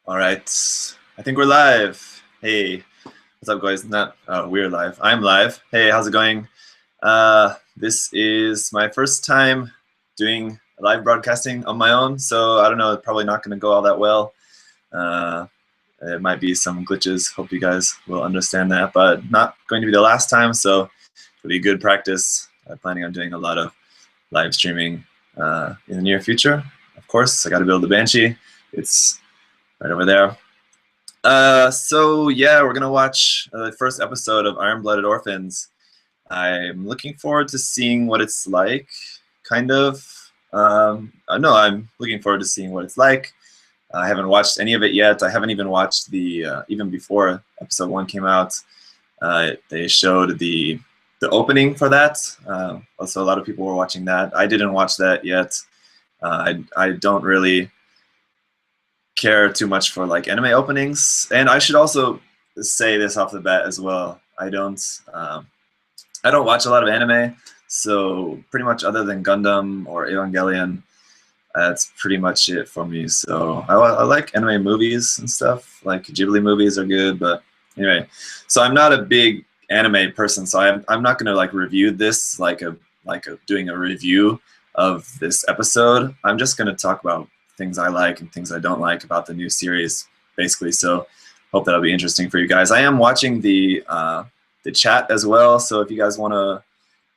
All right, I think we're live. Hey, what's up, guys? Not we're live. I'm live. Hey, how's it going? This is my first time doing live broadcasting on my own, so I don't know. It's probably not going to go all that well. It might be some glitches. Hope you guys will understand that, but not going to be the last time. So it'll be good practice. I'm planning on doing a lot of live streaming in the near future. Of course, I got to build the Banshee. It's right over there. So yeah, we're gonna watch the first episode of Iron-Blooded Orphans. I'm looking forward to seeing what it's like, kind of. No, I'm looking forward to seeing what it's like. I haven't watched any of it yet. I haven't even watched the, even before episode 1 came out, they showed the opening for that. Also, a lot of people were watching that. I didn't watch that yet. I don't really care too much for like anime openings, and I should also say this off the bat as well. I don't watch a lot of anime, so pretty much other than Gundam or Evangelion, that's pretty much it for me. So I like anime movies and stuff. Like Ghibli movies are good, but anyway. So I'm not a big anime person, so I'm not gonna like review this like doing a review of this episode. I'm just gonna talk about things I like and things I don't like about the new series, basically. So hope that'll be interesting for you guys. I am watching the chat as well, so if you guys want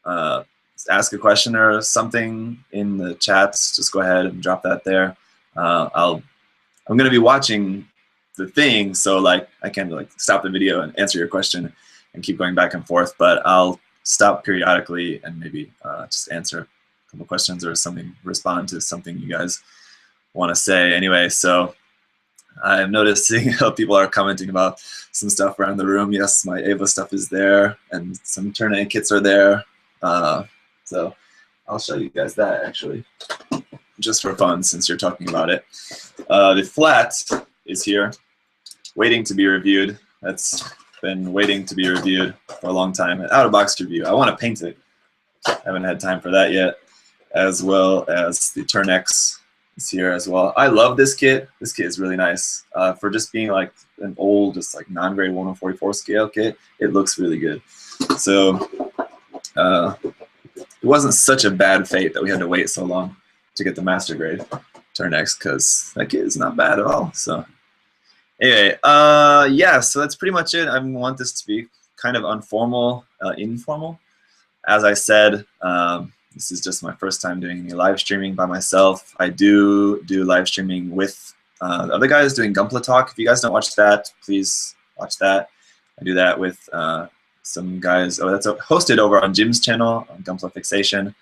to ask a question or something in the chats, just go ahead and drop that there. I'm gonna be watching the thing, so like I can like stop the video and answer your question and keep going back and forth, but I'll stop periodically and maybe just answer a couple questions or something, respond to something you guys want to say. Anyway, so I'm noticing how people are commenting about some stuff around the room. Yes, my Ava stuff is there, and some Turn kits are there. So I'll show you guys that actually, just for fun, since you're talking about it. The flat is here, waiting to be reviewed. That's been waiting to be reviewed for a long time. An out-of-box review. I want to paint it. I haven't had time for that yet. As well as the Turn X is here as well. I love this kit. This kit is really nice. For just being like an old, just like non-grade 1/44 scale kit, it looks really good. So it wasn't such a bad fate that we had to wait so long to get the master grade Turn X, because that kit is not bad at all. So anyway, yeah, so that's pretty much it. I want this to be kind of informal. As I said, this is just my first time doing any live streaming by myself. I do live streaming with the other guys doing Gunpla Talk. If you guys don't watch that, please watch that. I do that with some guys. Oh, that's hosted over on Jim's channel, on Gunpla Fixation.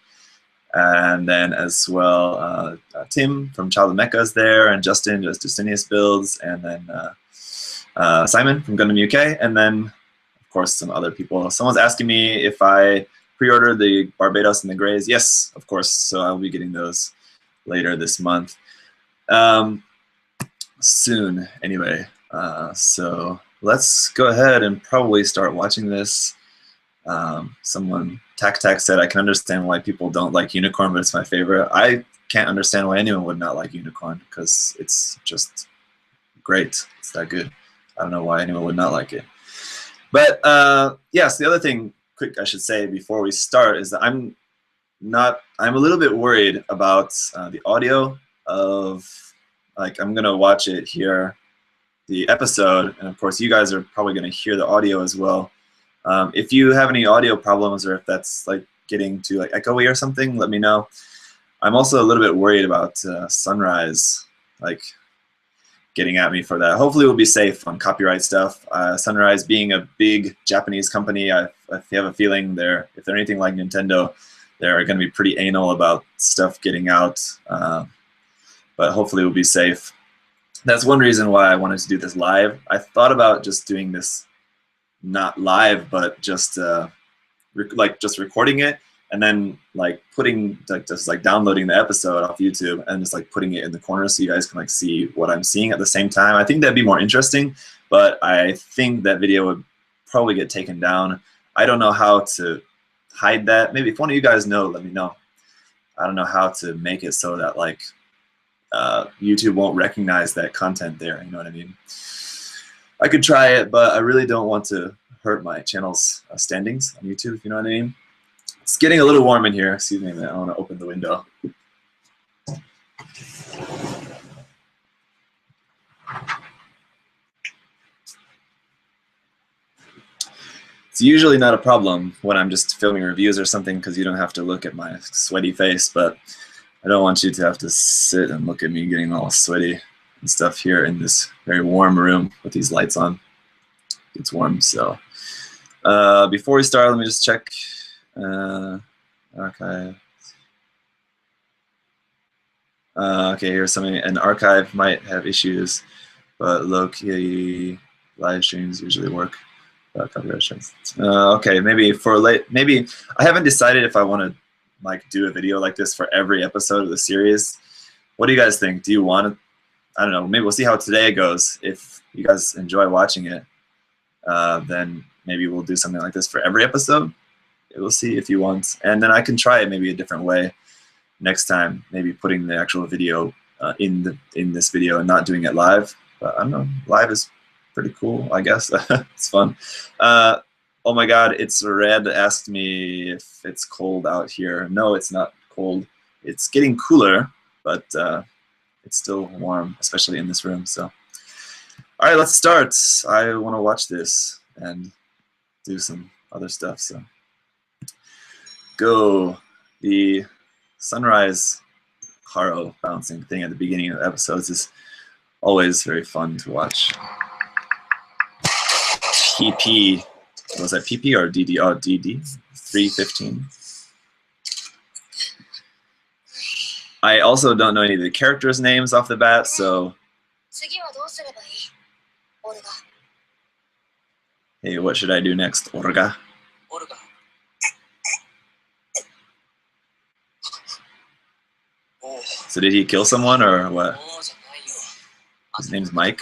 And then as well, Tim from Child of Mecha is there, and Justin, Justinius Builds, and then Simon from Gundam UK, and then, of course, some other people. Someone's asking me if I pre-order the Barbados and the Greys. Yes, of course. So I'll be getting those later this month. Soon, anyway. So let's go ahead and probably start watching this. Someone, Tac said, I can understand why people don't like Unicorn, but it's my favorite. I can't understand why anyone would not like Unicorn, because it's just great. It's that good. I don't know why anyone would not like it. But yes, the other thing, quick, I should say before we start, is that I'm a little bit worried about the audio of, like, I'm gonna watch it here, the episode, and of course you guys are probably gonna hear the audio as well. If you have any audio problems, or if that's like getting too like echoey or something, let me know. I'm also a little bit worried about Sunrise, like, getting at me for that. Hopefully we'll be safe on copyright stuff. Sunrise being a big Japanese company, I have a feeling if they're anything like Nintendo, they're going to be pretty anal about stuff getting out. But hopefully we'll be safe. That's one reason why I wanted to do this live. I thought about just doing this not live, but just just recording it, and then like just downloading the episode off YouTube and just like putting it in the corner so you guys can like see what I'm seeing at the same time. I think that'd be more interesting, but I think that video would probably get taken down. I don't know how to hide that. Maybe if one of you guys know, let me know. I don't know how to make it so that like YouTube won't recognize that content there. You know what I mean? I could try it, but I really don't want to hurt my channel's standings on YouTube, if you know what I mean. It's getting a little warm in here. Excuse me a minute. I want to open the window. It's usually not a problem when I'm just filming reviews or something because you don't have to look at my sweaty face, but I don't want you to have to sit and look at me getting all sweaty and stuff here in this very warm room with these lights on. It's warm, so. Before we start, let me just check archive. Okay, here's something. An archive might have issues, but low-key live streams usually work. Okay, maybe for maybe I haven't decided if I want to like do a video like this for every episode of the series. What do you guys think? Do you want to? I don't know. Maybe we'll see how today goes. If you guys enjoy watching it, then maybe we'll do something like this for every episode. We'll see if you want, and then I can try it maybe a different way next time. Maybe putting the actual video in this video and not doing it live. But I don't know. Live is pretty cool, I guess. It's fun. Oh my God, it's Red asked me if it's cold out here. No, it's not cold. It's getting cooler, but it's still warm, especially in this room. So, all right, let's start. I want to watch this and do some other stuff. So, go. The sunrise Haro bouncing thing at the beginning of episodes is always very fun to watch. PP, was that PP or DD? Oh, DD, 315. I also don't know any of the characters' names off the bat, so. Hey, what should I do next? Orga? So did he kill someone or what? His name's Mike?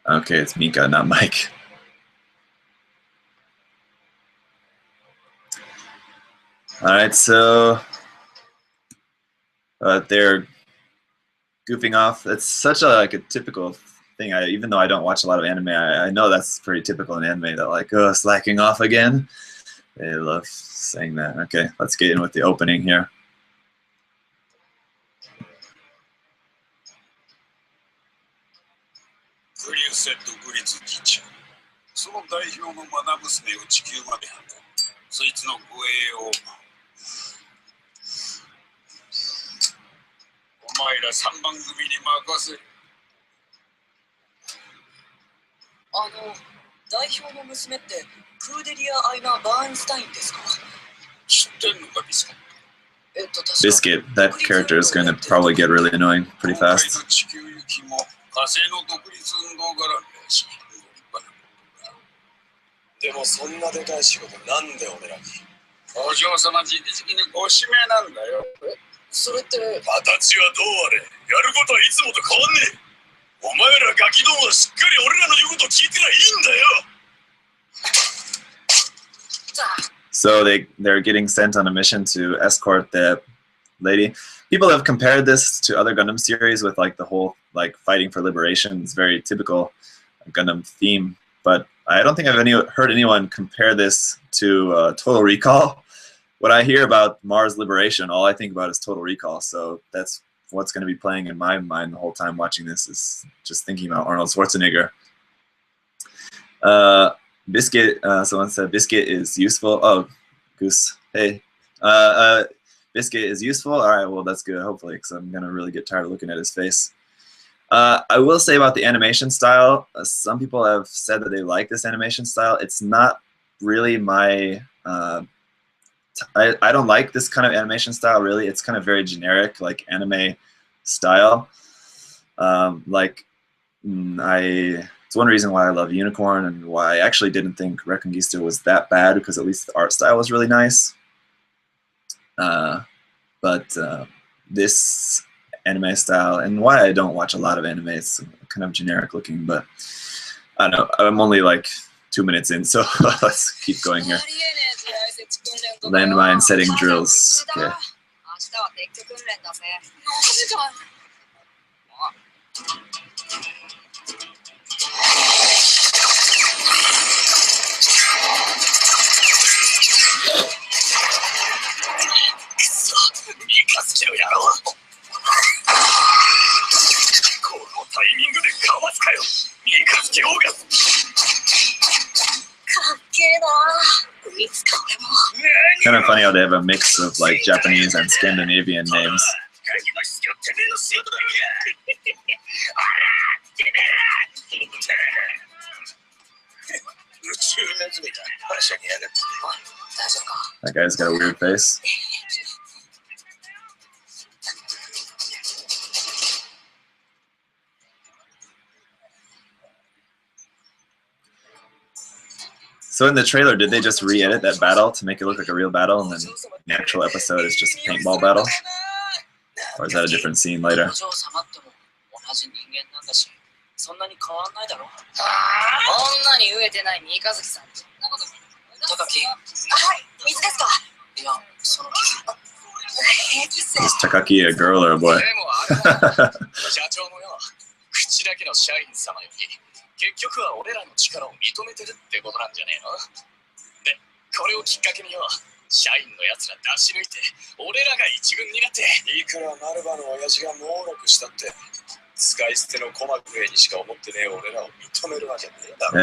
Okay, it's Mika, not Mike. All right, so they're goofing off. It's such a typical thing. Even though I don't watch a lot of anime, I know that's pretty typical in anime. That like, oh, slacking off again. They love saying that. Okay, let's get in with the opening here. Biscuit, that character is going to probably get really annoying pretty fast. So they're getting sent on a mission to escort the lady. People have compared this to other Gundam series with like the whole like fighting for liberation. It's very typical Gundam theme, but I don't think I've heard anyone compare this to Total Recall. When I hear about Mars Liberation, all I think about is Total Recall. So that's what's going to be playing in my mind the whole time watching this, is just thinking about Arnold Schwarzenegger. Biscuit, someone said Biscuit is useful. Oh, Goose, hey. Biscuit is useful? All right, well, that's good, hopefully, because I'm going to really get tired of looking at his face. I will say about the animation style, some people have said that they like this animation style. It's not really my, I don't like this kind of animation style, really. It's kind of very generic, like anime style. I It's one reason why I love Unicorn and why I actually didn't think Reconquista was that bad, because at least the art style was really nice. But this anime style, and why I don't watch a lot of anime, it's kind of generic looking, but I don't know, I'm only like 2 minutes in, so let's keep going here. Landmine setting drills. Okay. Kind of funny how they have a mix of like Japanese and Scandinavian names. That guy's got a weird face. So in the trailer, did they just re-edit that battle to make it look like a real battle, and then the actual episode is just a paintball battle? Or is that a different scene later? Is Takaki a girl or a boy? 結局は俺らの力を認めてるってことなんじゃねえの？で、これをきっかけによ、社員のやつら出し抜いて、俺らが一軍になって。いくらマルバの親父が猛録したって、使い捨ての鼓膜兵にしか思ってねえ俺らを認めるわけねえだろ。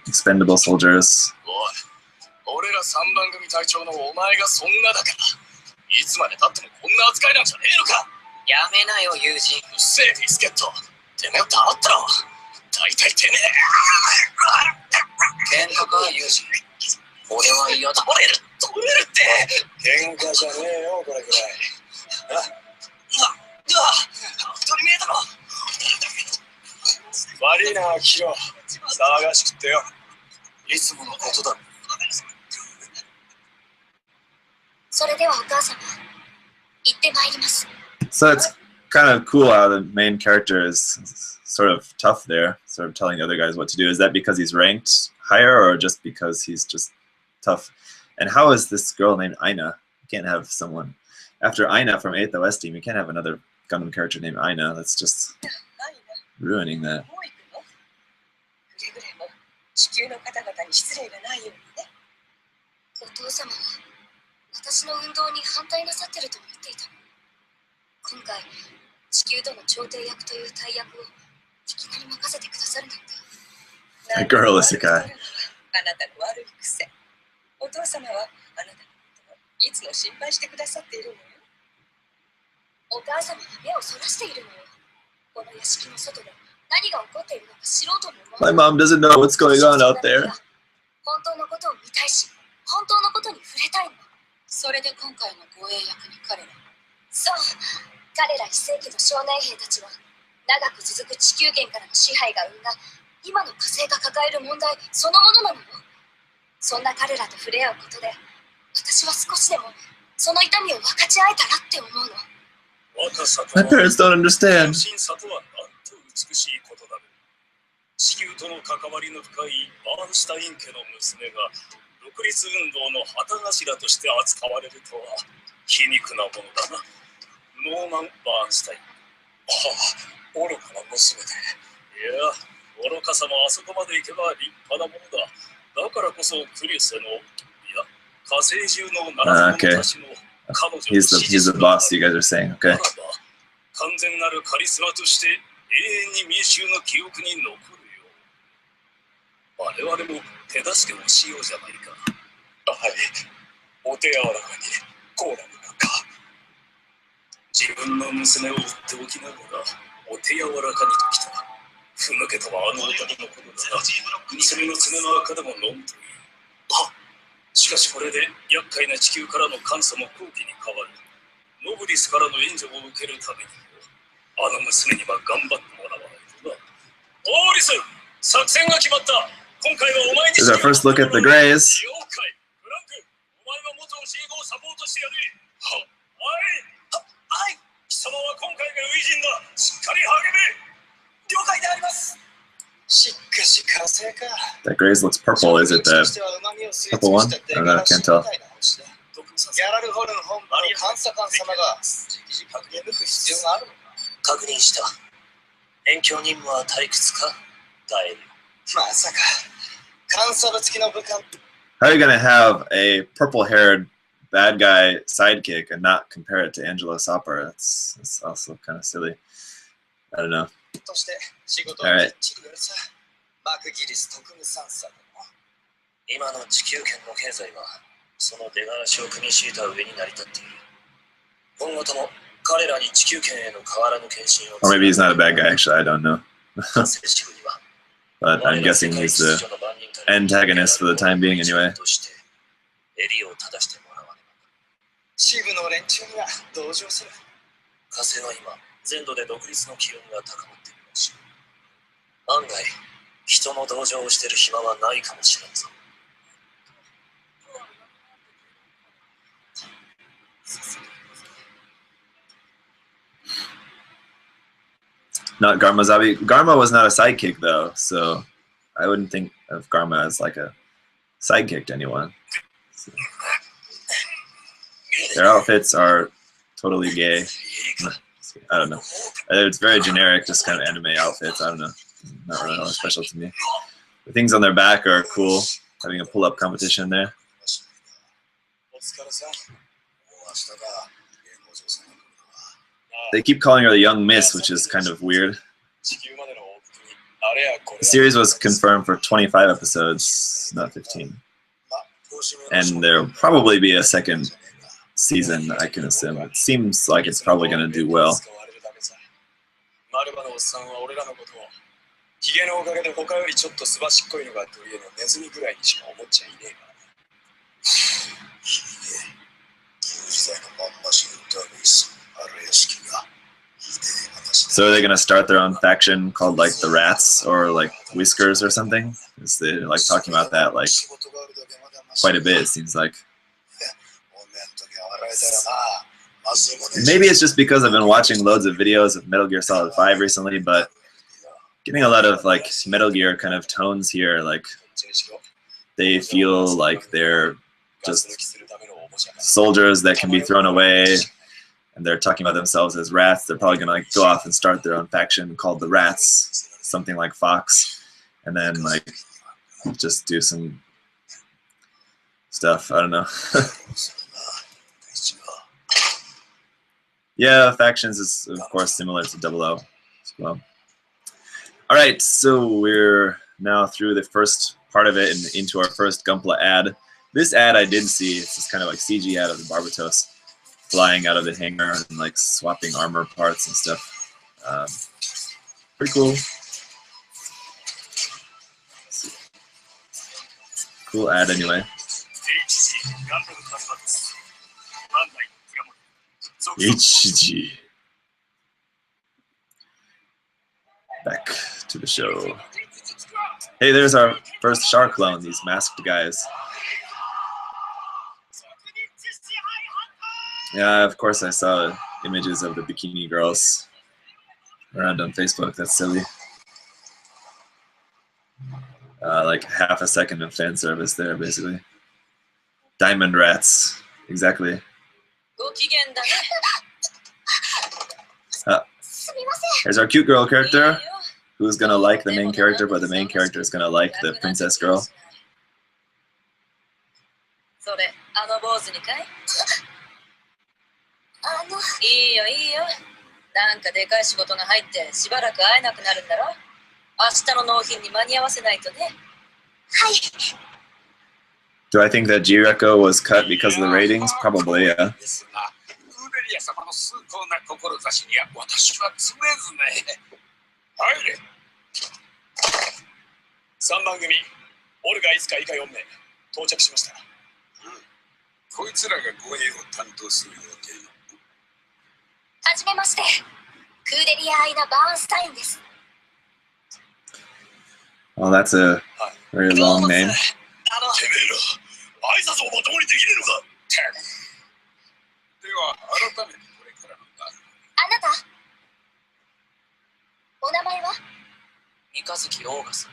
Expendable soldiers. おい、俺ら三番組隊長のお前がそんなだから、いつまで経ってもこんな扱いなんじゃねえのか。やめなよ、友人。うっせえビスケット。てめえ黙ったろ。 大体てねえ。喧嘩か、ユージ。俺は嫌だ。取れるって喧嘩じゃねえよ、これくらい。当たり前だろ。悪いな、キロ。騒がしくってよ。いつものことだ。それではお母様、行ってまいります。 So it's kind of cool how the main character is sort of tough there, sort of telling the other guys what to do. Is that because he's ranked higher, or just because he's just tough? And how is this girl named Aina? You can't have someone after Aina from 8th OS team. You can't have another Gundam character named Aina. That's just ruining that. A girl is a guy. お父様はあなたのことをいつも心配してくださっているのよ。お母様は目をそらしているのよ。この屋敷の外で何が起こっているのか知ろうとも思わない。 My mom doesn't know what's going on out there. 本当のことを見たいし、本当のことに触れたいの。それで今回の護衛役に彼ら。そう、彼ら非正規の少年兵たちは長く続く地球圏からの支配が生んだ今の火星が抱える問題そのものなのよ。そんな彼らと触れ合うことで、私は少しでもその痛みを分かち合えたらって思うの。 My parents don't understand. 地球との関わりの深いバーンシュタイン家の娘が独立運動の旗頭として扱われるとは皮肉なものだな。ノーマン・バーンシュタイン。ああ、愚かな娘で。いや、愚かさもあそこまで行けば立派なものだ。だからこそクリュセの、いや、火星中の7つのたちの彼女の He's the boss, you guys are saying, okay? 完全なるカリスマとして永遠に民衆の記憶に残るよ。我々も手助けをしようじゃないか。はい、お手柔らかにコーラムなんか。自分の娘を売っておきながらお手柔らかにときた。ふぬけたはあの男のことだ。娘の爪の赤でも飲むといい。しかしこれで厄介な地球からの監査も好機に変わる。ノブリスからの援助を受けるためにも、あの娘には頑張ってもらわないとな。オーリス、Here's our first look at the Greys. That Greys looks purple. Is it the purple one? I don't know, I can't tell. How are you going to have a purple-haired bad guy sidekick and not compare it to Angelo Sopper? That's also kind of silly. I don't know. All right. Or maybe he's not a bad guy, actually, I don't know. But I'm guessing he's the antagonist for the time being, anyway. Not Garmazabi. Garma was not a sidekick, though, so I wouldn't think of Garma as like a sidekick to anyone. So. Their outfits are totally gay. I don't know. It's very generic, just kind of anime outfits. I don't know. Not really special to me. The things on their back are cool. Having a pull-up competition there. They keep calling her the Young Miss, which is kind of weird. The series was confirmed for 25 episodes, not 15. And there'll probably be a second season, I can assume. It seems like it's probably going to do well. So are they going to start their own faction called like the Rats or like Whiskers or something? Is they like talking about that like quite a bit, it seems like. Maybe it's just because I've been watching loads of videos of Metal Gear Solid 5 recently, but getting a lot of like Metal Gear kind of tones here, like they feel like they're just soldiers that can be thrown away, and they're talking about themselves as rats. They're probably gonna like go off and start their own faction called the Rats, something like Fox, and then like just do some stuff. I don't know. Yeah, factions is of course similar to 00 as well. All right, so we're now through the first part of it and into our first Gunpla ad. This ad I did see. It's just kind of like CG ad of the Barbatos flying out of the hangar and like swapping armor parts and stuff. Pretty cool. Cool ad anyway. HG. Back to the show. Hey, there's our first Shark clone, these masked guys. Yeah, of course I saw images of the bikini girls around on Facebook. That's silly. Like half a second of fan service there, basically. Diamond rats, exactly. Here's our cute girl character, who's gonna like the main character, but the main character is gonna like the princess girl. Do I think that Jireko was cut because of the ratings? Probably, yeah. Well, that's a very long name. てめえら、挨拶をまともにできねえのか。では、改めてこれからのな。あなた、お名前は？三日月オーガス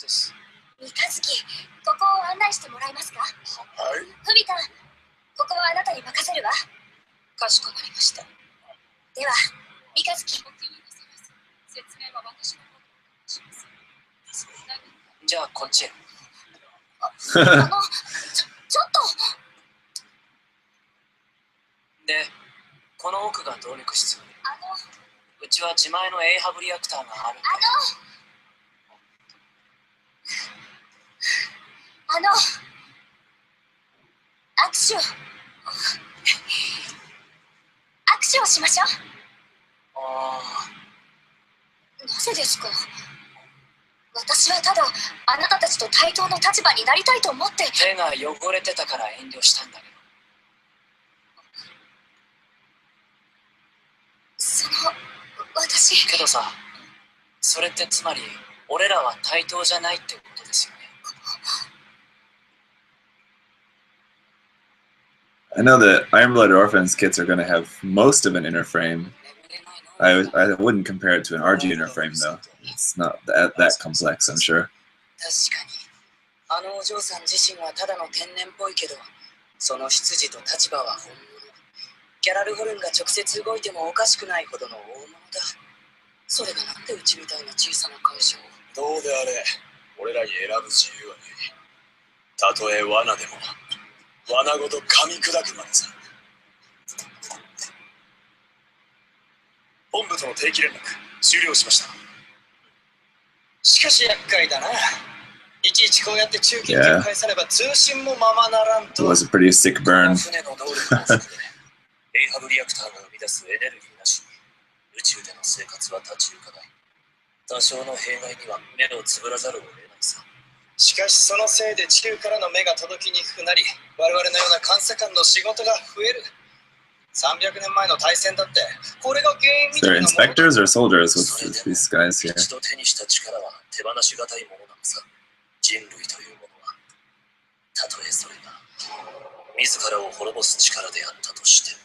です。三日月、ここを案内してもらえますか？はい。ふみたん、ここはあなたに任せるわ。かしこまりました。では、三日月。説明は私の方でお願いします。じゃあ、こっちへ。ちょっと。で、この奥が動力室。うちは自前のエイハブリアクターがあるんで。握手をしましょう。なぜですか？私はただあなたたちと対等の立場になりたいと思って。手が汚れてたから遠慮したんだけど。私けどさ、それってつまり俺らは対等じゃないってことですよね。I know that Iron Blood Orphans kits are going to have most of an inner frame. I wouldn't compare it to an RG inner frame though. It's not that complex, I'm sure. 確かに。あのお嬢さん自身はただの天然っぽいけど、その出自と立場は本物。ギャラルホルンが直接動いてもおかしくないほどの大物だ。それがなんでうちみたいな小さな会社を。どうであれ、俺らに選ぶ自由はねえ。たとえ罠でも、罠ごと噛み砕くまでさ。本部との定期連絡、終了しました。しかし厄介だな。いちいちこうやって中継を返されば通信もままならんと。It was a pretty sick burn. 船の動力の速度で、エイハブリアクターが生み出すエネルギーなしに、宇宙での生活は立ち行かない。多少の弊害には目をつぶらざるを得ないさ。しかしそのせいで地球からの目が届きにくくなり、我々のような監査官の仕事が増える。300年前の大戦だって、これが原因みたいなもの。They're inspectors or soldiers with these guys here. 一度手にした力は手放しがたいものなのさ。人類というものは、たとえそれが自らを滅ぼす力であったとしても。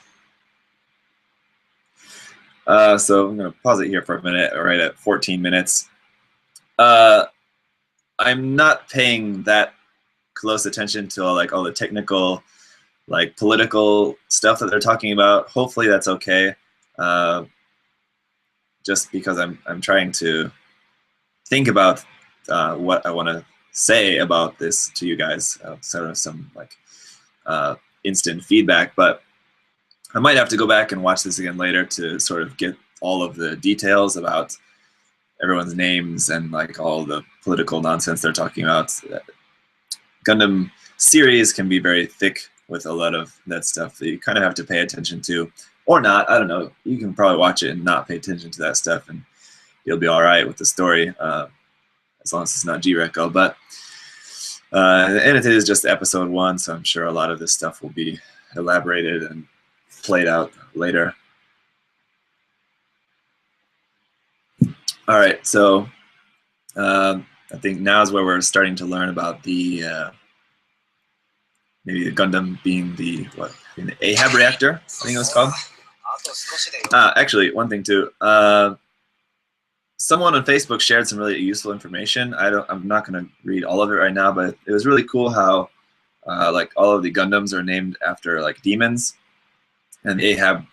So I'm going to pause it here for a minute, right at 14 minutes. I'm not paying that close attention to all the technical, political stuff that they're talking about. Hopefully that's okay. Just because I'm trying to think about what I want to say about this to you guys, sort of some instant feedback, but I might have to go back and watch this again later to sort of get all of the details about everyone's names and all the political nonsense they're talking about. Gundam series can be very thick with a lot of that stuff that you kind of have to pay attention to, or not. I don't know. You can probably watch it and not pay attention to that stuff, and you'll be all right with the story, as long as it's not G-Reco. But and it is just episode 1, so I'm sure a lot of this stuff will be elaborated and played out later. All right, so I think now is where we're starting to learn about the maybe the Gundam being the AHAB reactor, I think it was called. Actually, one thing too. Someone on Facebook shared some really useful information. I'm not going to read all of it right now, but it was really cool how all of the Gundams are named after demons, and the AHAB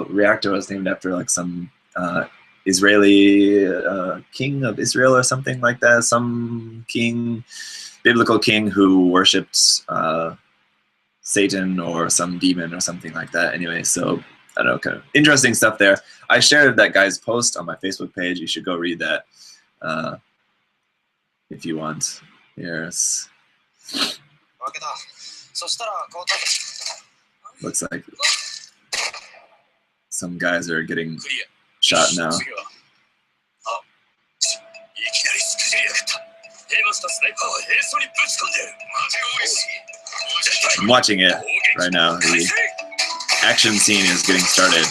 reactor was named after some Israeli king of Israel or something like that. Some king, biblical king who worshipped Satan or some demon or something like that. Anyway, so I don't know, kind of interesting stuff there. I shared that guy's post on my Facebook page. You should go read that if you want. Here's looks like some guys are getting shot now. I'm watching it right now. The action scene is getting started.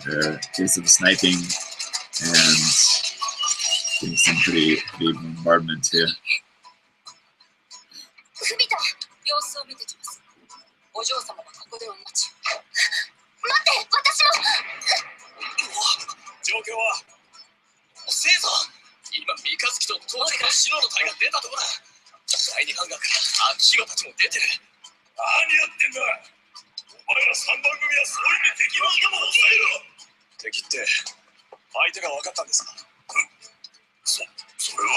There is some sniping, and Getting some pretty bombardment here. フビタ、様子を見てきます。お嬢様はここでお待ち。待って、私も。状況は遅えぞ。今、三日月と当時の白の隊が出たところだ。第二ハンガーから秋広たちも出てる。何やってんだ。お前ら三番組はそういう敵の頭を抑えろ。敵って相手が分かったんですか。それは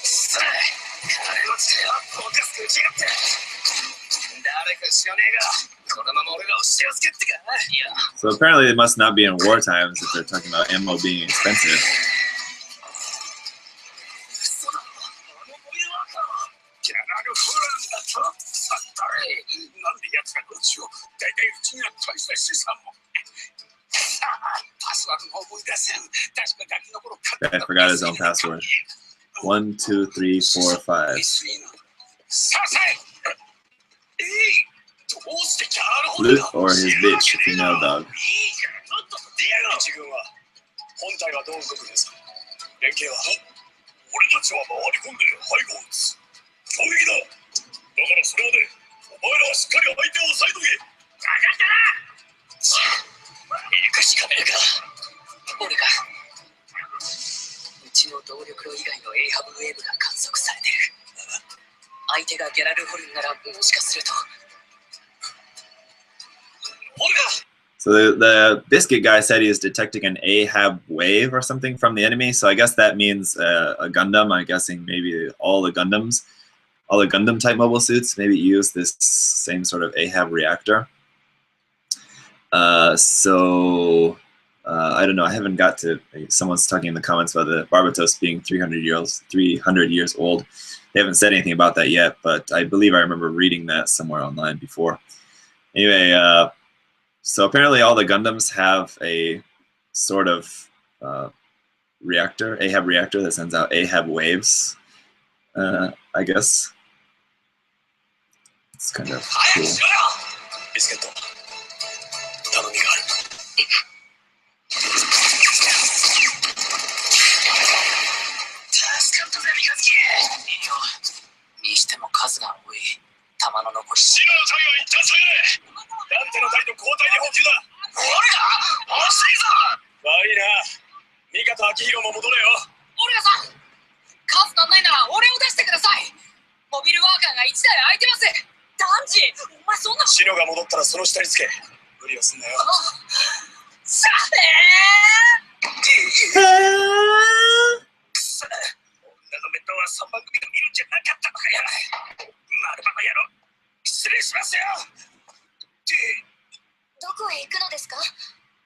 さあ、彼の力はフォーカスと打ちやがって。誰か知らねえが、このまま俺らを塩漬けってか。いや。So apparently it must not be in war times if they're talking about ammo being expensive. 嘘だ。モビルワーカー。ギャラルフランだと。さっぱり。なんで奴がこっちを。大体うちには大した資産も。I forgot his own password. 1, 2, 3, 4, 5. Loot or his bitch, female dog. 一軍は本体はどう動くんですか。連携は俺たちは回り込んで背後を撃つ。攻撃だ。だからそれまでお前らはしっかり相手を抑えとけ。分かったな。行くしかねえか。俺がうちの動力炉以外のエイハブウェーブが観測されてる。相手がギャラルホルンならもしかすると俺が。So the biscuit guy said he is detecting an Ahab wave or something from the enemy. So I guess that means a Gundam. I'm guessing maybe all the Gundam type mobile suits maybe use this same sort of Ahab reactor. I don't know. I haven't got to. Someone's talking in the comments about the Barbatos being 300 years old. They haven't said anything about that yet, but I believe I remember reading that somewhere online before. Anyway, so apparently all the Gundams have a sort of reactor, Ahab reactor, that sends out Ahab waves. I guess it's kind of cool. にしても数が多い。弾の残し。白の隊は一旦下がれ。ダンテの隊と交代で補給だ。俺が惜しいぞ。悪いな。三方明宏も戻れよ。オルガさん、数足んないなら俺を出してください。モビルワーカーが1台空いてます。ダンジ、お前そんな。白が戻ったらその下につけ。無理をすんなよ。さあ女の面倒は3番組が見るんじゃなかったのかや。丸バカ野郎、失礼しますよ。どこへ行くのですか。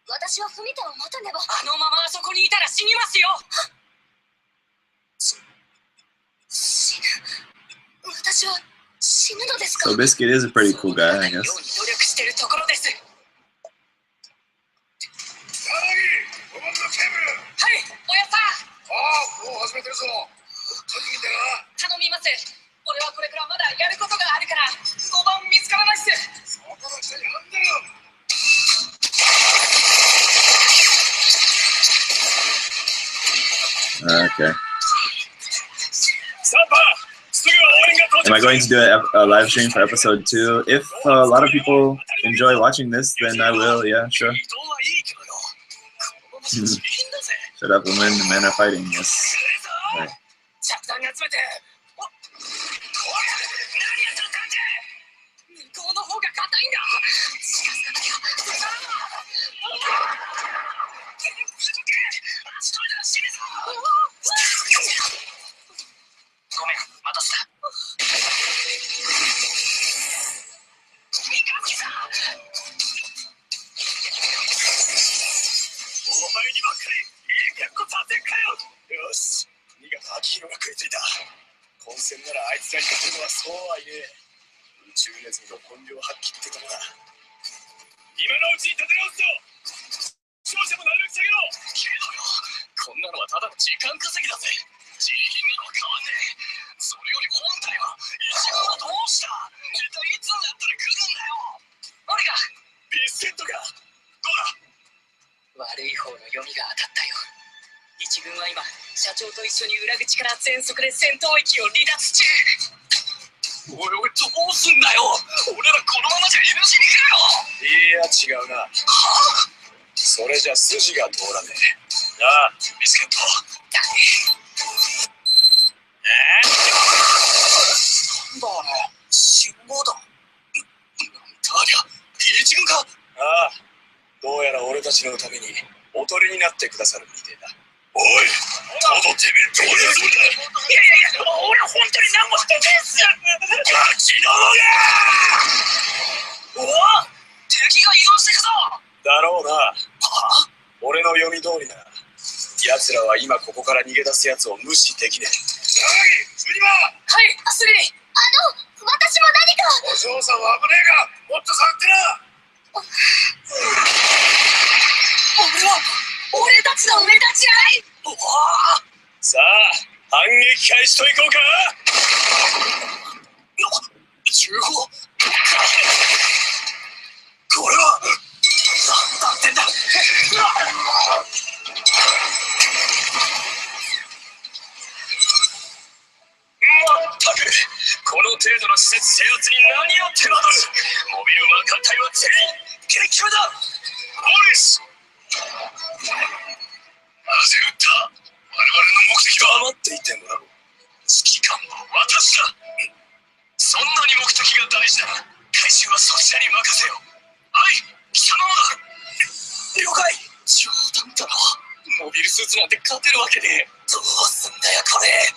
私は文田を待たねば。あのままあそこにいたら死にますよ。死ぬ。私は死ぬのですか。 So Biscuit is a pretty cool guy, I guess. 努力してるところです。はい、おやさん。もう始めてるぞ。頼みます。俺はこれからまだやることがあるから5番見つからないっす。そこの下にあんだよ。Okay. Am I going to do a live stream for episode 2? If a lot of people enjoy watching this, then I will. Yeah, sure. Shut up, women. The men are fighting. Yes. Right. 緒に裏口から全速で戦闘域を離脱中。おいおい、どうすんだよ。俺らこのままじゃ N 字に来るよ。いや違うな。はあ、それじゃ筋が通らねえ。ああ、ビスケット。なんだあれ、信号だ。なんだありゃ、P1軍か。ああ、どうやら俺たちのためにおとりになってくださるみてえだ。おい、トドてめえどういうつもりだ。いや、俺は本当に何もしてねえっす。ガキどもが。おお、敵が移動してくぞ。だろうな。はあ、俺の読み通りなら奴らは今ここから逃げ出す奴を無視できねえ。スリマ。はい、スリ。私も何か。お嬢さんは危ねえが、もっと触ってな。俺たちの目立ち合い。おお、さあ反撃開始といこうか。15。これは何だってんだ。まったく、この程度の施設制圧に何を手間取る。モビルマーカー隊は全員撃破だ。モーリス、なぜ撃った。我々の目的は。黙っていてもらおう。指揮官は私だ。そんなに目的が大事なら回収はそちらに任せよう。はい、貴様だ。了解。冗談だろ。モビルスーツなんて勝てるわけねえ。どうすんだよこれ。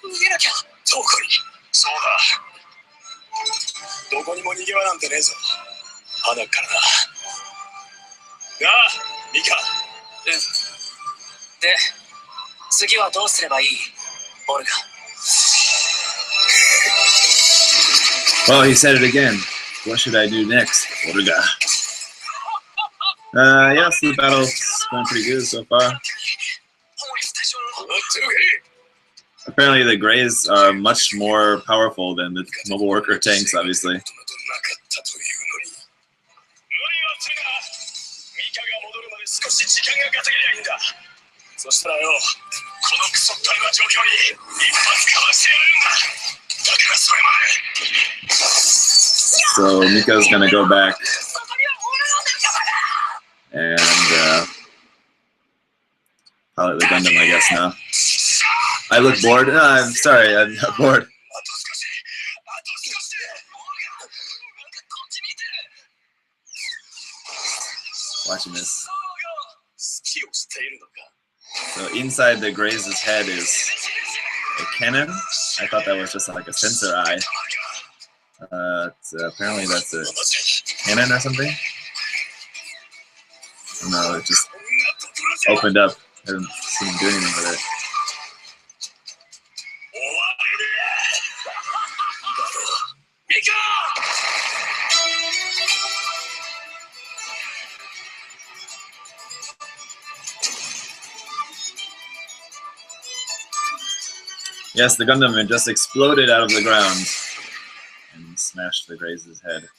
逃げなきゃ。どこに。そうだ、どこにも逃げ場なんてねえぞ。花からな。なあ、ミカ。うん。で、次はどうすればいい、オルガ。Oh, he said it again. What should I do next, Orga? Yes, the battle's going pretty good so far. Apparently the Greys are much more powerful than the mobile worker tanks, obviously. So Mika's gonna go back and pilot the Gundam, I guess, now. I look bored. I'm sorry, I'm not bored. Watching this. So inside the Greys' head is a cannon. I thought that was just like a sensor eye. Apparently that's a cannon or something. No, it just opened up. I haven't seen him do anything with it. Yes, the Gundam had just exploded out of the ground and smashed the Greys' head.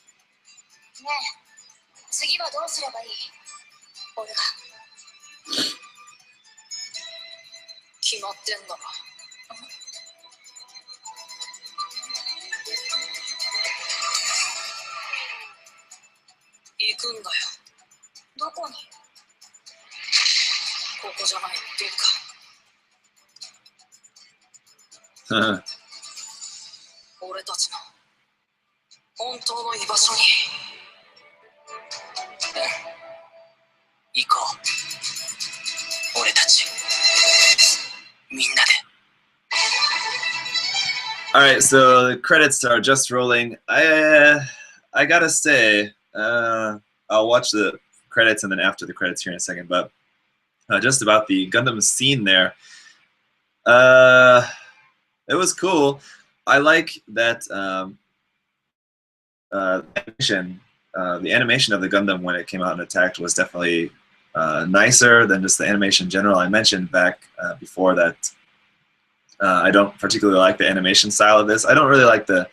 Alright, so the credits are just rolling. I gotta say, I'll watch the credits and then after the credits here in a second, but just about the Gundam scene there. It was cool. I like that animation. The animation of the Gundam when it came out and attacked was definitely nicer than just the animation in general. I mentioned back before that I don't particularly like the animation style of this. I don't really like the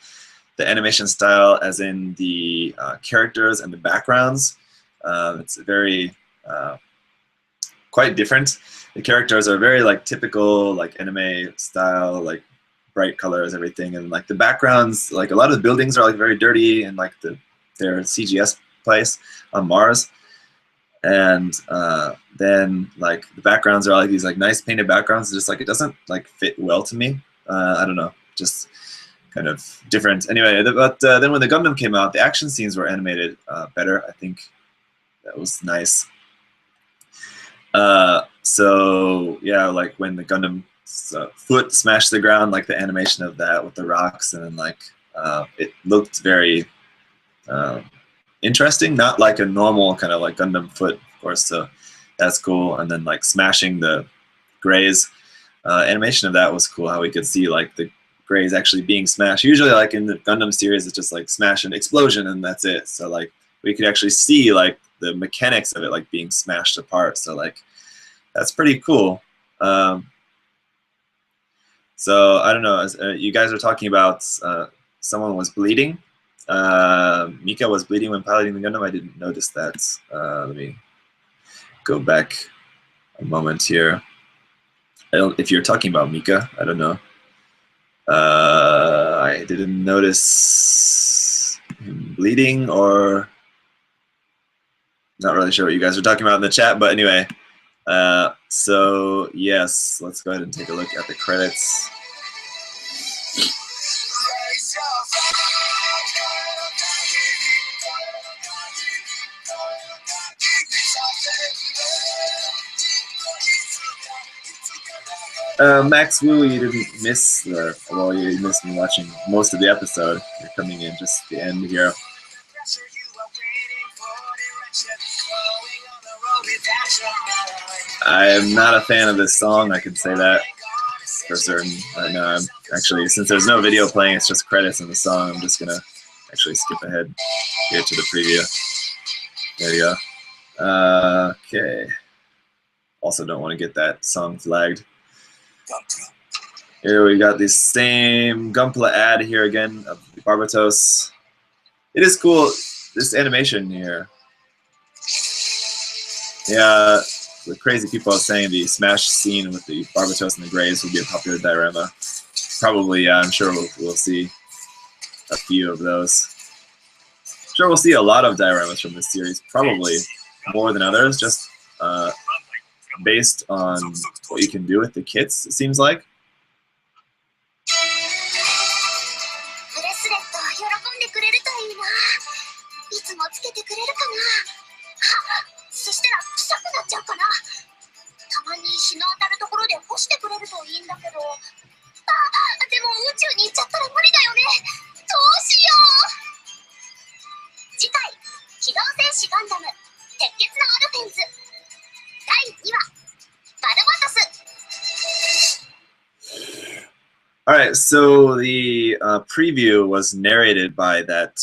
animation style as in the characters and the backgrounds. It's very quite different. The characters are very like typical like anime style, like bright colors, everything, and like the backgrounds, like a lot of the buildings are like very dirty and like their CGS place on Mars. And then like the backgrounds are like these like nice painted backgrounds. Just like it doesn't like fit well to me. I don't know, just kind of different. Anyway, but then when the Gundam came out, the action scenes were animated better. I think that was nice. So yeah, like when the Gundam foot smashed the ground, like the animation of that with the rocks, and then like it looked very interesting, not like a normal kind of like Gundam foot, of course, so that's cool. And then like smashing the Greys, animation of that was cool, how we could see like the Greys actually being smashed. Usually like in the Gundam series it's just like smash and explosion and that's it, so like we could actually see like the mechanics of it like being smashed apart, so like that's pretty cool. So I don't know, as, you guys are talking about someone was bleeding. Mika was bleeding when piloting the Gundam. I didn't notice that. Let me go back a moment here. If you're talking about Mika, I don't know. I didn't notice him bleeding, or not really sure what you guys are talking about in the chat. But anyway, so yes, let's go ahead and take a look at the credits. Max Wu, you didn't miss well, you missed me watching most of the episode. You're coming in just the end here. I am not a fan of this song, I can say that for certain. I know I'm actually, since there's no video playing, it's just credits in the song, I'm just gonna actually skip ahead here to the preview. There you go. Okay. Also don't want to get that song flagged. Here we got the same Gunpla ad here again of Barbatos. It is cool, this animation here. Yeah, the crazy people are saying the smash scene with the Barbatos and the Greys will be a popular diorama. Probably, yeah, I'm sure we'll see a few of those. I'm sure we'll see a lot of dioramas from this series, probably more than others, just based on what you can do with the kits, it seems like. All right, so the preview was narrated by that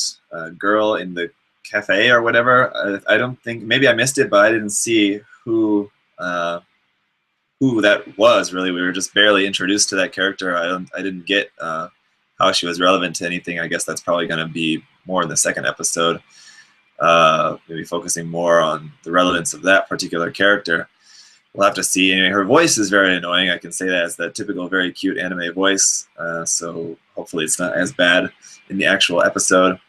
girl in the cafe or whatever. I don't think, maybe I missed it, but I didn't see who that was really. We were just barely introduced to that character. I didn't get how she was relevant to anything. I guess that's probably going to be more in the second episode, maybe focusing more on the relevance of that particular character. We'll have to see. Anyway, her voice is very annoying. I can say that. It's that typical very cute anime voice. So hopefully it's not as bad in the actual episode.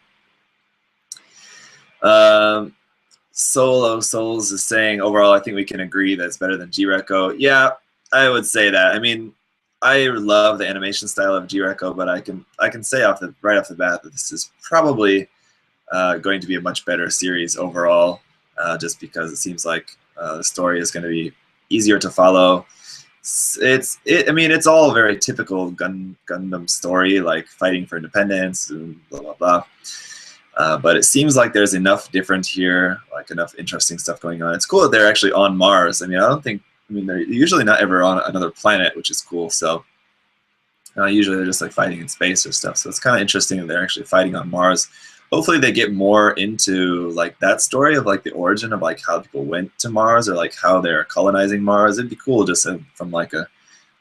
Solo Souls is saying, overall, I think we can agree that it's better than G-Reco. Yeah, I would say that. I mean, I love the animation style of G-Reco, but I can say right off the bat that this is probably going to be a much better series overall, just because it seems like the story is going to be easier to follow. I mean, it's all very typical Gundam story, like fighting for independence and blah blah blah. But it seems like there's enough different here, like enough interesting stuff going on. It's cool that they're actually on Mars. I mean, they're usually not ever on another planet, which is cool. So usually they're just like fighting in space or stuff. So it's kind of interesting that they're actually fighting on Mars. Hopefully they get more into like that story of like the origin of like how people went to Mars, or like how they're colonizing Mars. It'd be cool just from like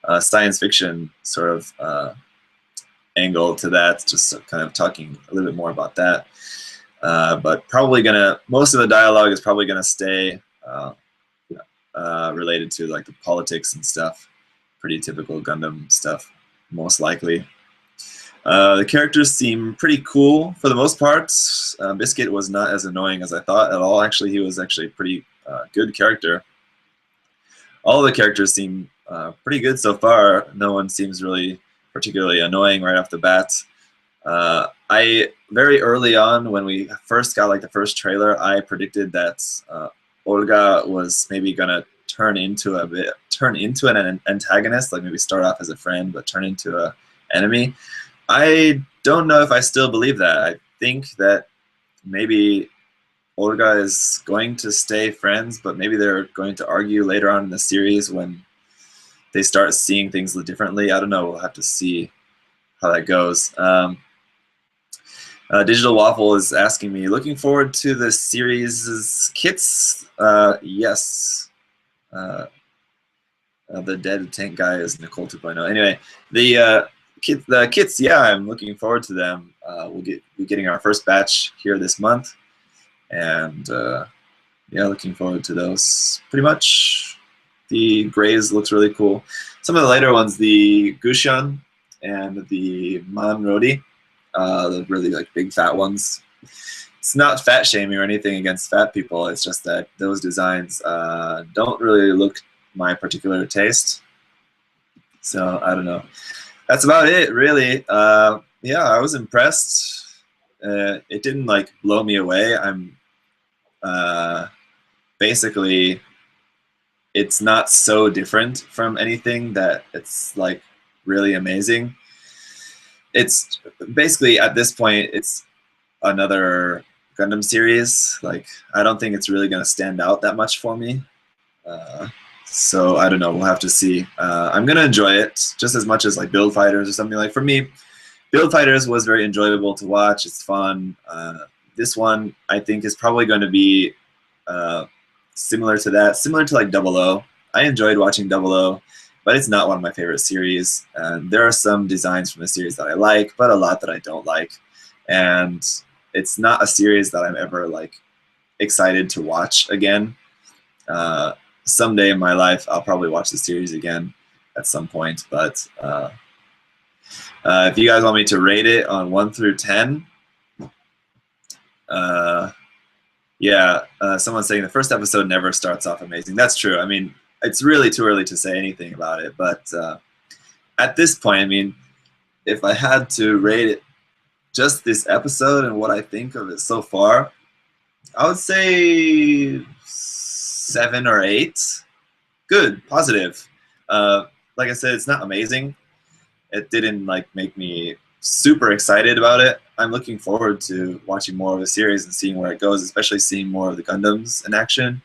a science fiction sort of angle to that, just kind of talking a little bit more about that. But probably most of the dialogue is probably gonna stay related to like the politics and stuff. Pretty typical Gundam stuff, most likely. The characters seem pretty cool for the most part. Biscuit was not as annoying as I thought at all. Actually, he was actually a pretty good character. All the characters seem pretty good so far. No one seems really particularly annoying right off the bat. I very early on, when we first got like the first trailer, I predicted that Olga was maybe gonna turn into an antagonist, like maybe start off as a friend but turn into an enemy. I don't know if I still believe that. I think that maybe Olga is going to stay friends, but maybe they're going to argue later on in the series when they start seeing things differently. I don't know. We'll have to see how that goes. Digital Waffle is asking me, looking forward to the series' kits? Yes. The dead tank guy is Nicole 2.0. Anyway, the kits, yeah, I'm looking forward to them. We'll be getting our first batch here this month, and yeah, looking forward to those. Pretty much, the grays looks really cool. Some of the later ones, the Gushan and the Manrodi, the really like big fat ones. It's not fat shaming or anything against fat people. It's just that those designs don't really look my particular taste. So I don't know. That's about it, really. Yeah, I was impressed. It didn't like blow me away. I'm basically, it's not so different from anything that it's like really amazing. It's basically, at this point, it's another Gundam series. Like, I don't think it's really going to stand out that much for me. So I don't know. We'll have to see. I'm going to enjoy it just as much as like Build Fighters or something. Like, for me, Build Fighters was very enjoyable to watch. It's fun. This one, I think, is probably going to be similar to that, similar to like 00. I enjoyed watching 00, but it's not one of my favorite series. There are some designs from the series that I like, but a lot that I don't like. And it's not a series that I'm ever like excited to watch again. Someday in my life, I'll probably watch the series again at some point. But if you guys want me to rate it on 1 through 10, yeah, someone's saying the first episode never starts off amazing. That's true. I mean, it's really too early to say anything about it. But at this point, I mean, if I had to rate it just this episode and what I think of it so far, I would say 7 or 8. Good, positive. Like I said, it's not amazing. It didn't like make me super excited about it. I'm looking forward to watching more of the series and seeing where it goes, especially seeing more of the Gundams in action,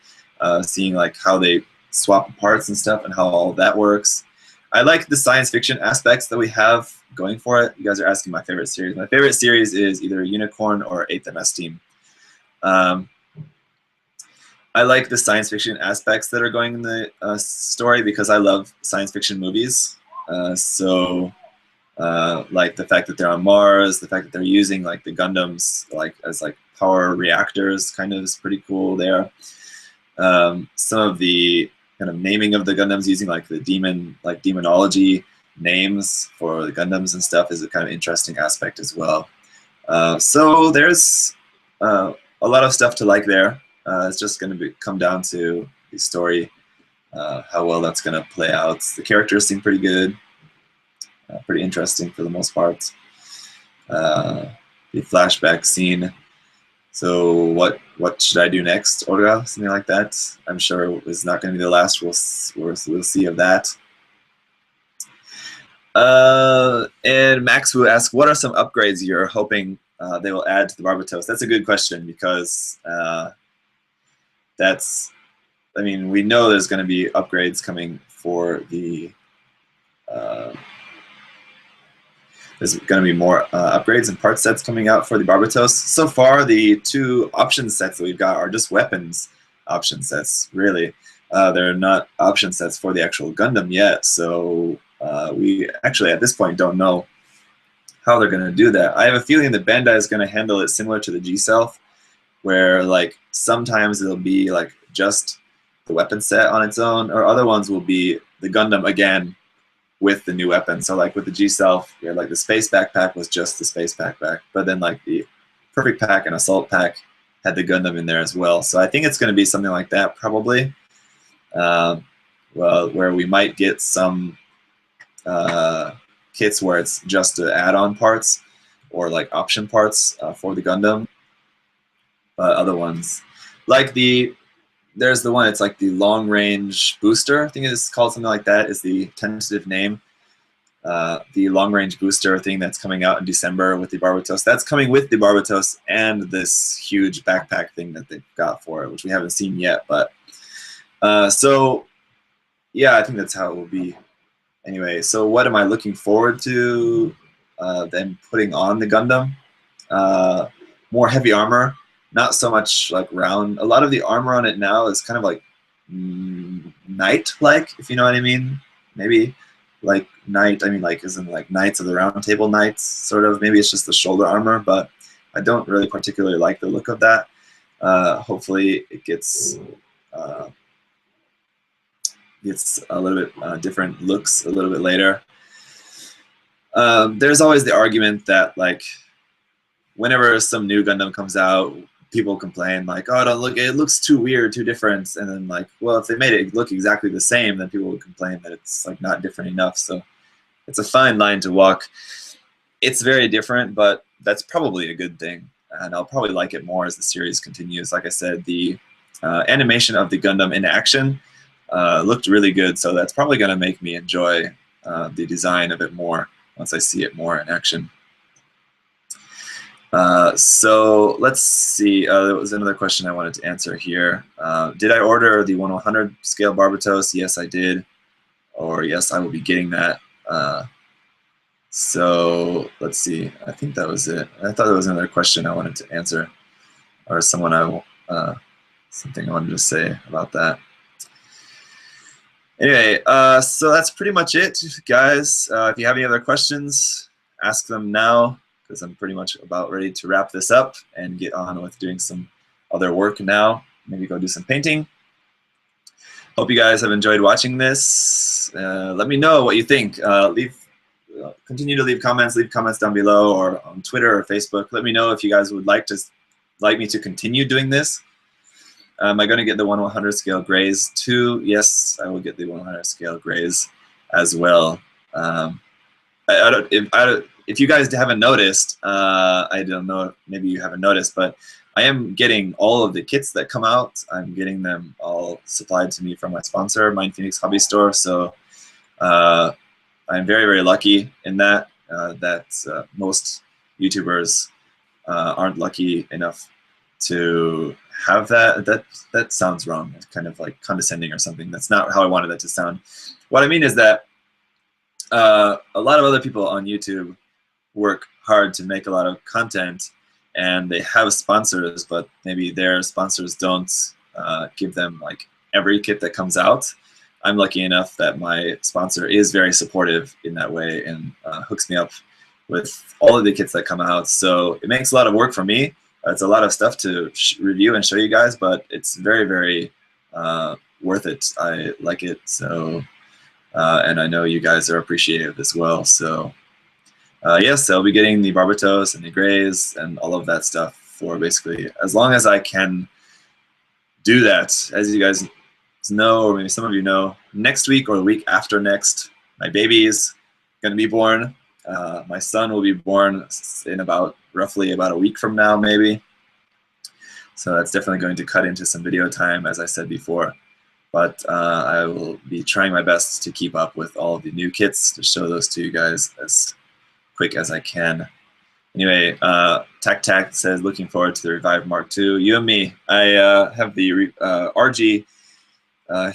seeing like how they swap parts and stuff and how all that works. I like the science fiction aspects that we have going for it. You guys are asking my favorite series. My favorite series is either Unicorn or 8th MS Team. I like the science fiction aspects that are going in the story because I love science fiction movies. Like the fact that they're on Mars, the fact that they're using like the Gundams like as like power reactors, kind of is pretty cool there. Some of the kind of naming of the Gundams using like the demonology names for the Gundams and stuff is a kind of interesting aspect as well. So there's a lot of stuff to like there. It's just going to come down to the story, how well that's going to play out. The characters seem pretty good, pretty interesting for the most part. The flashback scene. So what should I do next, Olga? Something like that. I'm sure it's not going to be the last we'll see of that. And Max will ask, what are some upgrades you're hoping they will add to the Barbatos? That's a good question because I mean, we know there's going to be upgrades coming for the there's going to be more upgrades and part sets coming out for the Barbatos. So far, the 2 option sets that we've got are just weapons option sets, really. They're not option sets for the actual Gundam yet, so we actually, at this point, don't know how they're going to do that. I have a feeling that Bandai is going to handle it similar to the G-Self, where like sometimes it'll be like just the weapon set on its own, or other ones will be the Gundam again with the new weapon. So like with the G-Self, yeah, like the space backpack was just the space backpack, but then like the perfect pack and assault pack had the Gundam in there as well. So I think it's going to be something like that probably. Well, where we might get some kits where it's just add-on parts or like option parts for the Gundam. But other ones, like there's the one, it's like the long-range booster, I think it's called something like that, is the tentative name. The long-range booster thing that's coming out in December with the Barbatos. That's coming with the Barbatos and this huge backpack thing that they've got for it, which we haven't seen yet. But so yeah, I think that's how it will be. Anyway, so what am I looking forward to then putting on the Gundam? More heavy armor, not so much like round. A lot of the armor on it now is kind of like knight-like, if you know what I mean. Maybe like knight, I mean like isn't like Knights of the Round Table knights, sort of. Maybe it's just the shoulder armor, but I don't really particularly like the look of that. Hopefully it gets a little bit different looks a little bit later. There's always the argument that like whenever some new Gundam comes out, people complain like, oh, don't look, it looks too weird, too different. And then like, well, if they made it look exactly the same, then people would complain that it's like not different enough. So it's a fine line to walk. It's very different, but that's probably a good thing. And I'll probably like it more as the series continues. Like I said, the animation of the Gundam in action looked really good. So that's probably going to make me enjoy the design a bit more once I see it more in action. So let's see, there was another question I wanted to answer here. Did I order the 1/100 scale Barbatos? Yes, I did. Or yes, I will be getting that. So let's see, I think that was it. I thought there was another question I wanted to answer, or something I wanted to say about that. Anyway, so that's pretty much it, guys. If you have any other questions, ask them now, because I'm pretty much about ready to wrap this up and get on with doing some other work now. Maybe go do some painting. Hope you guys have enjoyed watching this. Let me know what you think. Continue to leave comments down below, or on Twitter or Facebook. Let me know if you guys would like me to continue doing this. Am I going to get the 1/100 scale grays too? Yes, I will get the 1/100 scale grays as well. If you guys haven't noticed, I don't know if maybe you haven't noticed, but I am getting all of the kits that come out. I'm getting them all supplied to me from my sponsor, Mind Phoenix Hobby Store. So I'm very, very lucky in that. Most YouTubers aren't lucky enough to have that. That sounds wrong. It's kind of like condescending or something. That's not how I wanted that to sound. What I mean is that a lot of other people on YouTube work hard to make a lot of content, and they have sponsors, but maybe their sponsors don't give them like every kit that comes out. I'm lucky enough that my sponsor is very supportive in that way and hooks me up with all of the kits that come out. So it makes a lot of work for me. It's a lot of stuff to review and show you guys, but it's very, very worth it. I like it. So, and I know you guys are appreciative as well. So yes, I'll be getting the Barbatos and the grays and all of that stuff for basically as long as I can do that. As you guys know, or maybe some of you know, next week or the week after next, my baby is going to be born. My son will be born in roughly about a week from now, maybe. So that's definitely going to cut into some video time, as I said before. But I will be trying my best to keep up with all of the new kits to show those to you guys as quick as I can. Anyway, Tac says, looking forward to the Revive Mark II. You and me. I have the RG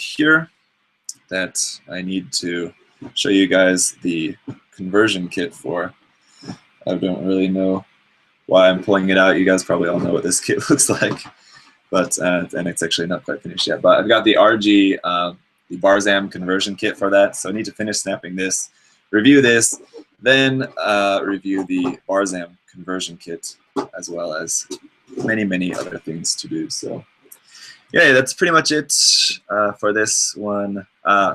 here that I need to show you guys the conversion kit for. I don't really know why I'm pulling it out. You guys probably all know what this kit looks like, but and it's actually not quite finished yet. But I've got the RG, the Barzam conversion kit for that. So I need to finish snapping this, review this, then review the Barzam conversion kit, as well as many, many other things to do. So yeah, that's pretty much it for this one.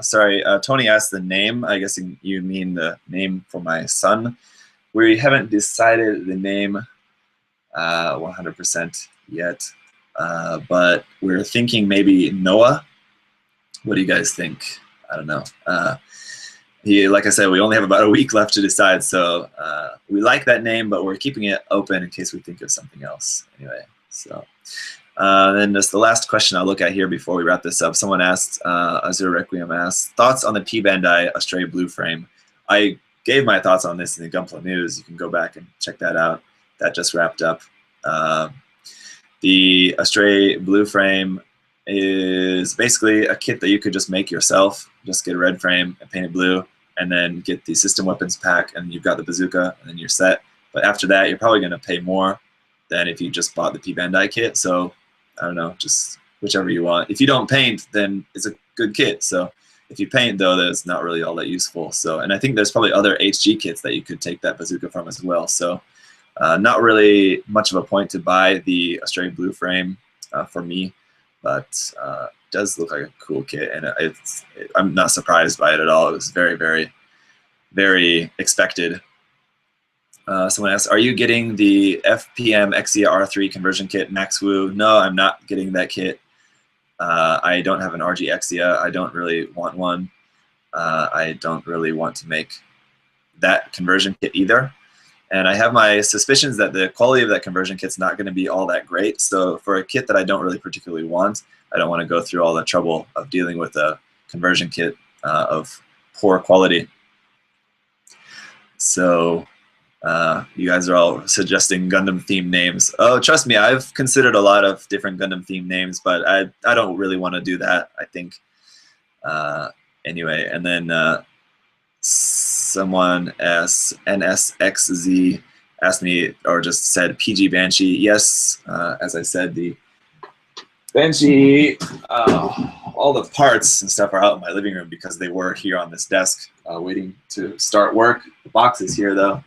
Sorry, Tony asked the name. I guess you mean the name for my son. We haven't decided the name 100% yet, but we're thinking maybe Noah. What do you guys think? I don't know. Like I said, we only have about a week left to decide, so we like that name, but we're keeping it open in case we think of something else. Anyway, so then just the last question I'll look at here before we wrap this up. Someone asked, Azure Requiem asked, thoughts on the P Bandai Astray Blue frame. I gave my thoughts on this in the Gunpla News. You can go back and check that out. That just wrapped up. The Astray Blue frame is basically a kit that you could just make yourself. Just get a red frame and paint it blue, and then get the system weapons pack, and you've got the bazooka, and then you're set. But after that, you're probably going to pay more than if you just bought the P Bandai kit. So I don't know, just whichever you want. If you don't paint, then it's a good kit. So if you paint, though, that's not really all that useful. So, and I think there's probably other HG kits that you could take that bazooka from as well. So not really much of a point to buy the Astray Blue frame for me, but it does look like a cool kit, and I'm not surprised by it at all. It was very, very, very expected. Someone asked, are you getting the FPM Exia R3 conversion kit Max Wu? No, I'm not getting that kit. I don't have an RG Exia. I don't really want one. I don't really want to make that conversion kit either. And I have my suspicions that the quality of that conversion kit's not going to be all that great. So for a kit that I don't really particularly want, I don't want to go through all the trouble of dealing with a conversion kit of poor quality. So you guys are all suggesting Gundam themed names. Oh, trust me, I've considered a lot of different Gundam themed names, but I don't really want to do that, I think. Anyway, and then someone NSXZ asked me, or just said PG Banshee. Yes, as I said, the Banshee, all the parts and stuff are out in my living room because they were here on this desk waiting to start work. The box is here, though.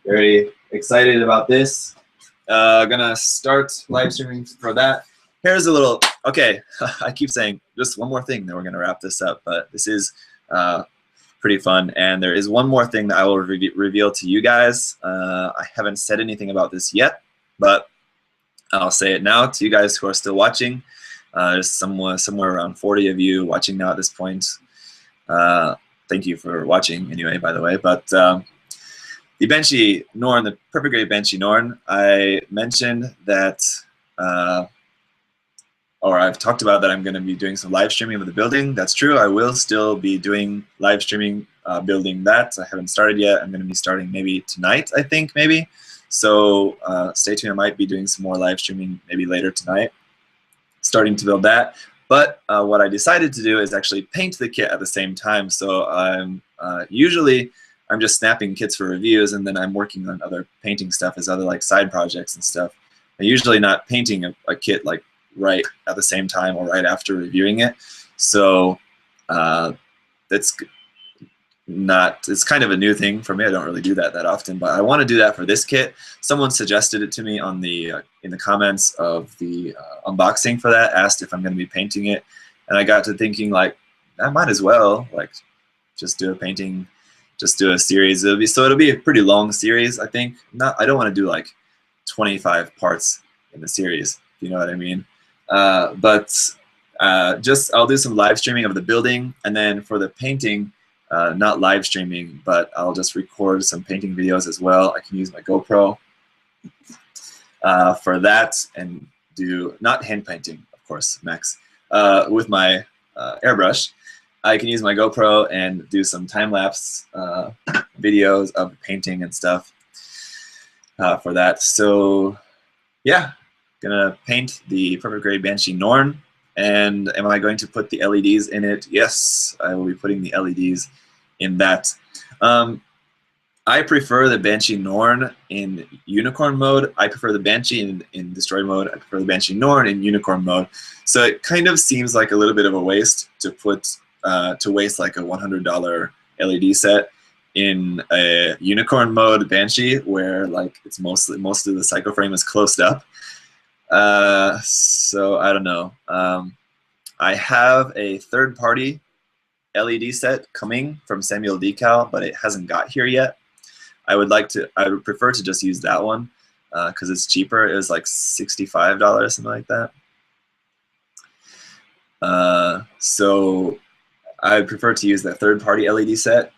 Very excited about this. Gonna start live streaming for that. Here's a little, okay, I keep saying just one more thing, then we're gonna wrap this up, but this is pretty fun. And there is one more thing that I will reveal to you guys. I haven't said anything about this yet, but I'll say it now to you guys who are still watching. There's somewhere around 40 of you watching now at this point. Thank you for watching anyway, by the way. But the Banshee Norn, the Perfect Grade Banshee Norn, I mentioned that, or I've talked about that I'm going to be doing some live streaming of the building. That's true. I will still be doing live streaming building that. I haven't started yet. I'm going to be starting maybe tonight, I think, maybe. So stay tuned. I might be doing some more live streaming maybe later tonight, starting to build that. But what I decided to do is actually paint the kit at the same time. So I'm usually I'm just snapping kits for reviews, and then I'm working on other painting stuff as other like side projects and stuff. I'm usually not painting a kit like right at the same time or right after reviewing it. So that's not, it's kind of a new thing for me. I don't really do that often, but I want to do that for this kit. Someone suggested it to me on the in the comments of the unboxing for that, asked if I'm going to be painting it, and I got to thinking, like, I might as well like just do a painting, just do a series. It'll be a pretty long series, I think. I don't want to do like 25 parts in the series, if you know what I mean. But I'll do some live streaming of the building, and then for the painting, not live streaming, but I'll just record some painting videos as well. I can use my GoPro for that and do, not hand painting, of course, Max, with my airbrush. I can use my GoPro and do some time-lapse videos of painting and stuff for that. So yeah, gonna paint the Perfect Grade Banshee Norn. And am I going to put the LEDs in it? Yes, I will be putting the LEDs in that. I prefer the Banshee Norn in Unicorn mode. I prefer the Banshee in Destroy mode. I prefer the Banshee Norn in Unicorn mode. So it kind of seems like a little bit of a waste to put waste like a $100 LED set in a Unicorn mode Banshee, where like it's most of the cycle frame is closed up. So I don't know. I have a third-party LED set coming from Samuel Decal, but it hasn't got here yet. I would prefer to just use that one because it's cheaper. It was like $65, something like that. So I prefer to use that third-party LED set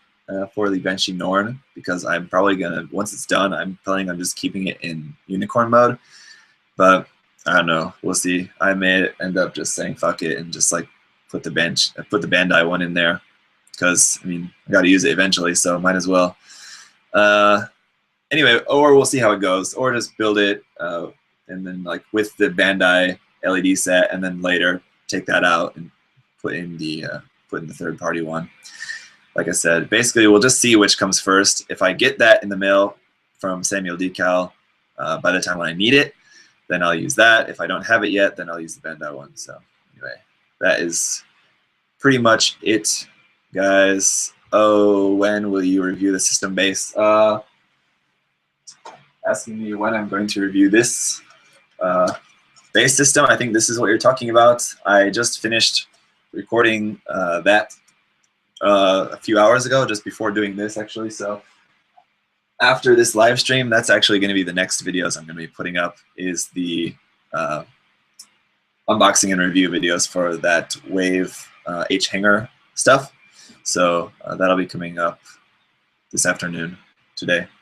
for the Banshee Norn because I'm probably gonna, once it's done, I'm planning on just keeping it in unicorn mode. But I don't know, we'll see. I may end up just saying fuck it and just like put the Bandai one in there because I mean I got to use it eventually, so might as well. Anyway, or we'll see how it goes, or just build it and then like with the Bandai LED set, and then later take that out and put in the third-party one. Like I said, basically we'll just see which comes first. If I get that in the mail from Samuel Decal by the time when I need it, then I'll use that. If I don't have it yet, then I'll use the Bandai one. So anyway, that is pretty much it, guys. Oh, when will you review the system base? Asking me when I'm going to review this base system. I think this is what you're talking about. I just finished recording that a few hours ago, just before doing this actually. So after this live stream, that's actually going to be the next videos I'm going to be putting up, is the unboxing and review videos for that Wave H hanger stuff. So that'll be coming up this afternoon,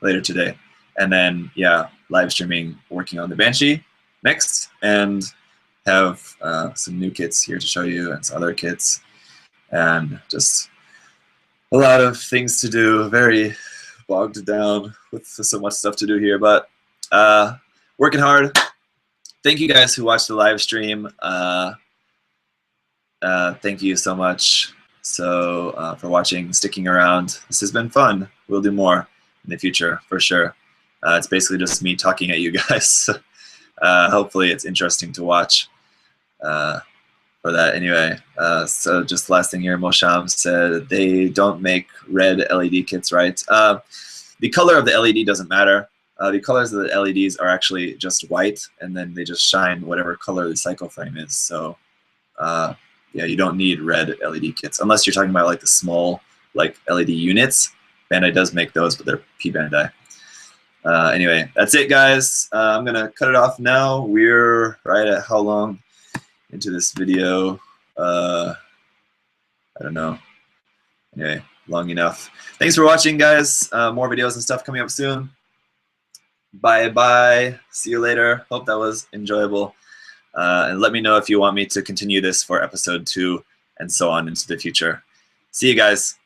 later today. And then, yeah, live streaming, working on the Banshee next, and have some new kits here to show you and some other kits, and just a lot of things to do. Very bogged down with so much stuff to do here, but working hard. Thank you guys who watched the live stream. Thank you so much for watching, sticking around. This has been fun. We'll do more in the future for sure. It's basically just me talking at you guys. Hopefully it's interesting to watch for that. Anyway, so just last thing here, Mosham said they don't make red LED kits, right? The color of the LED doesn't matter. The colors of the LEDs are actually just white, and then they just shine whatever color the cycle frame is. So yeah, you don't need red LED kits unless you're talking about like the small like LED units. Bandai does make those, but they're P Bandai. Anyway, that's it, guys. I'm gonna cut it off now. We're right at how long into this video? I don't know. Anyway, long enough. Thanks for watching, guys. More videos and stuff coming up soon. Bye. See you later. Hope that was enjoyable. And let me know if you want me to continue this for episode 2 and so on into the future. See you guys.